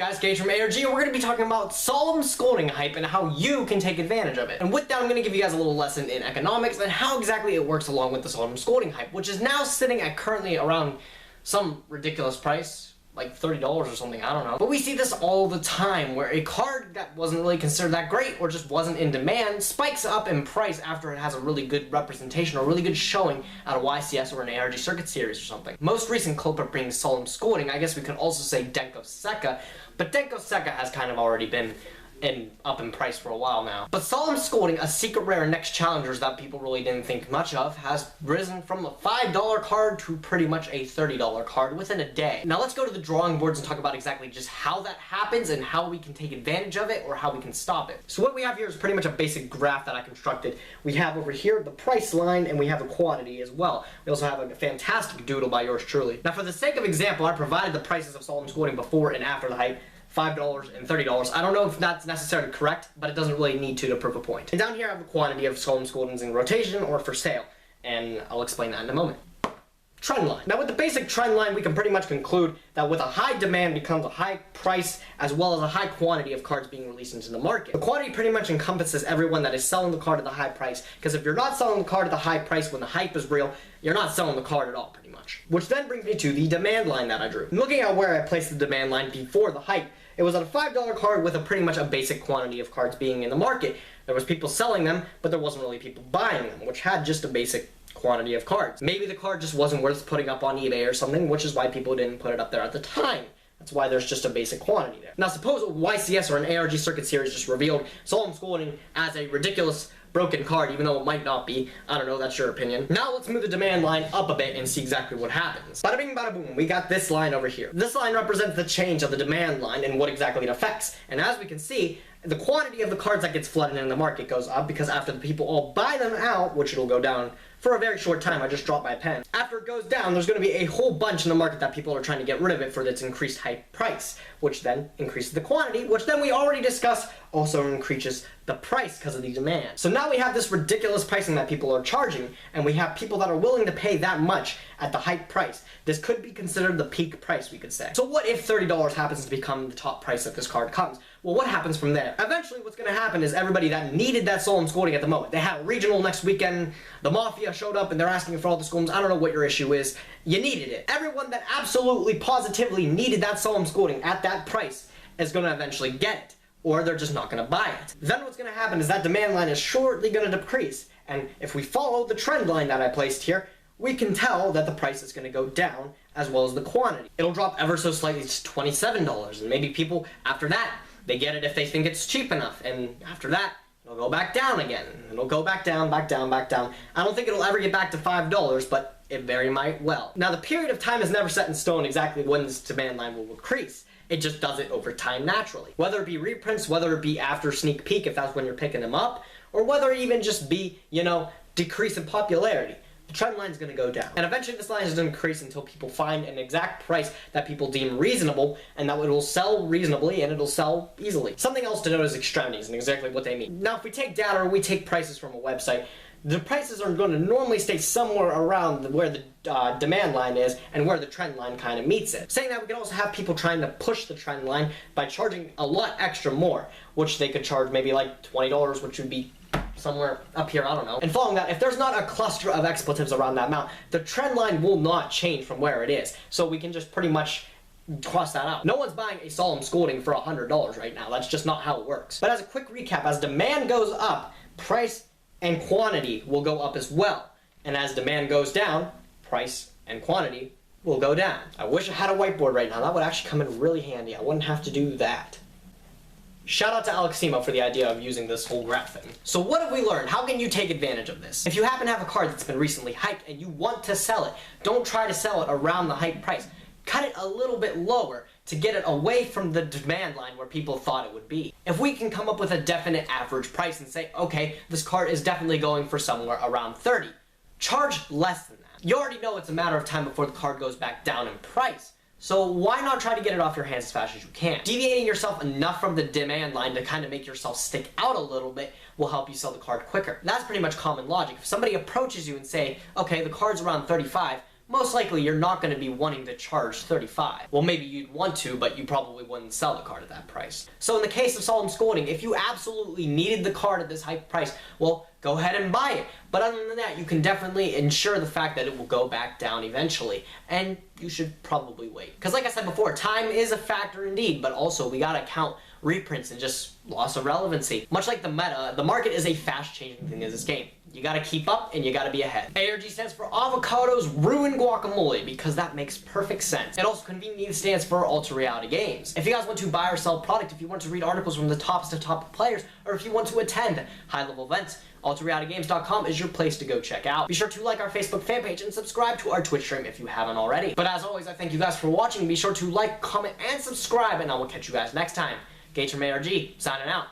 guys, Gage from ARG, and we're going to be talking about Solemn Scolding hype and how you can take advantage of it. And with that, I'm going to give you guys a little lesson in economics and how exactly it works along with the Solemn Scolding hype, which is now sitting at currently around some ridiculous price, like $30 or something, I don't know. But we see this all the time, where a card that wasn't really considered that great or just wasn't in demand spikes up in price after it has a really good representation or really good showing at a YCS or an ARG circuit series or something. Most recent culprit being Solemn Scolding. I guess we could also say Denko Seka, but Denko Seka has kind of already been up in price for a while now. But Solemn Scolding, a secret rare next challengers that people really didn't think much of, has risen from a $5 card to pretty much a $30 card within a day. Now let's go to the drawing boards and talk about exactly just how that happens and how we can take advantage of it or how we can stop it. So what we have here is pretty much a basic graph that I constructed. We have over here the price line and we have the quantity as well. We also have a fantastic doodle by yours truly. Now for the sake of example, I provided the prices of Solemn Scolding before and after the hype. $5 and $30. I don't know if that's necessarily correct, but it doesn't really need to prove a point. And down here I have the quantity of Solemn Scoldings in rotation or for sale, and I'll explain that in a moment. Trend line. Now with the basic trend line, we can pretty much conclude that with a high demand becomes a high price as well as a high quantity of cards being released into the market. The quantity pretty much encompasses everyone that is selling the card at the high price, because if you're not selling the card at the high price when the hype is real, you're not selling the card at all pretty much. Which then brings me to the demand line that I drew. Looking at where I placed the demand line before the hype, it was at a $5 card with a pretty much a basic quantity of cards being in the market. There was people selling them, but there wasn't really people buying them, which had just a basic quantity of cards. Maybe the card just wasn't worth putting up on eBay or something, which is why people didn't put it up there at the time. That's why there's just a basic quantity there. Now suppose YCS or an ARG circuit series just revealed Solemn Scolding as a ridiculous broken card, even though it might not be. I don't know, that's your opinion. Now let's move the demand line up a bit and see exactly what happens. Bada bing bada boom, we got this line over here. This line represents the change of the demand line and what exactly it affects. And as we can see, the quantity of the cards that gets flooded in the market goes up because after the people all buy them out, which it'll go down for a very short time, I just dropped my pen. After it goes down, there's going to be a whole bunch in the market that people are trying to get rid of it for its increased hype price, which then increases the quantity, which then we already discussed also increases the price because of the demand. So now we have this ridiculous pricing that people are charging, and we have people that are willing to pay that much at the hype price. This could be considered the peak price, we could say. So what if $30 happens to become the top price that this card comes? Well, what happens from there? Eventually, what's going to happen is everybody that needed that Solemn Scolding at the moment, they had a regional next weekend, the Mafia showed up and they're asking for all the Scoldings. I don't know what your issue is. You needed it. Everyone that absolutely, positively needed that Solemn Scolding at that price is going to eventually get it, or they're just not going to buy it. Then what's going to happen is that demand line is shortly going to decrease, and if we follow the trend line that I placed here, we can tell that the price is going to go down as well as the quantity. It'll drop ever so slightly to $27, and maybe people, after that, they get it if they think it's cheap enough, and after that, it'll go back down again. It'll go back down, back down, back down. I don't think it'll ever get back to $5, but it very might well. Now, the period of time is never set in stone exactly when this demand line will increase. It just does it over time naturally. Whether it be reprints, whether it be after sneak peek, if that's when you're picking them up, or whether it even just be, you know, decrease in popularity. The trend line is going to go down. And eventually this line is going to increase until people find an exact price that people deem reasonable, and that it will sell reasonably and it'll sell easily. Something else to note is extremities and exactly what they mean. Now if we take data or we take prices from a website, the prices are going to normally stay somewhere around where the demand line is and where the trend line kind of meets it. Saying that, we can also have people trying to push the trend line by charging a lot extra more, which they could charge maybe like $20, which would be somewhere up here, I don't know. And following that, if there's not a cluster of expletives around that amount, the trend line will not change from where it is. So we can just pretty much cross that out. No one's buying a Solemn Scolding for $100 right now. That's just not how it works. But as a quick recap, as demand goes up, price and quantity will go up as well. And as demand goes down, price and quantity will go down. I wish I had a whiteboard right now. That would actually come in really handy. I wouldn't have to do that. Shout out to Aleximo for the idea of using this whole graph thing. So what have we learned? How can you take advantage of this? If you happen to have a card that's been recently hyped and you want to sell it, don't try to sell it around the hype price. Cut it a little bit lower to get it away from the demand line where people thought it would be. If we can come up with a definite average price and say, okay, this card is definitely going for somewhere around 30, charge less than that. You already know it's a matter of time before the card goes back down in price. So why not try to get it off your hands as fast as you can? Deviating yourself enough from the demand line to kind of make yourself stick out a little bit will help you sell the card quicker. That's pretty much common logic. If somebody approaches you and say, okay, the card's around 35, most likely you're not going to be wanting to charge $35. Well, maybe you'd want to, but you probably wouldn't sell the card at that price. So in the case of Solemn Scolding, if you absolutely needed the card at this high price, well, go ahead and buy it. But other than that, you can definitely ensure the fact that it will go back down eventually. And you should probably wait. Because like I said before, time is a factor indeed, but also we gotta count reprints and just loss of relevancy. Much like the meta, the market is a fast-changing thing in this game. You gotta keep up and you gotta be ahead. ARG stands for Avocados Ruin Guacamole because that makes perfect sense. It also conveniently stands for Ultra Reality Games. If you guys want to buy or sell product, if you want to read articles from the tops to top players, or if you want to attend high-level events, ultrarealitygames.com is your place to go check out. Be sure to like our Facebook fan page and subscribe to our Twitch stream if you haven't already. But as always, I thank you guys for watching. Be sure to like, comment, and subscribe, and I will catch you guys next time. Gage from ARG, signing out.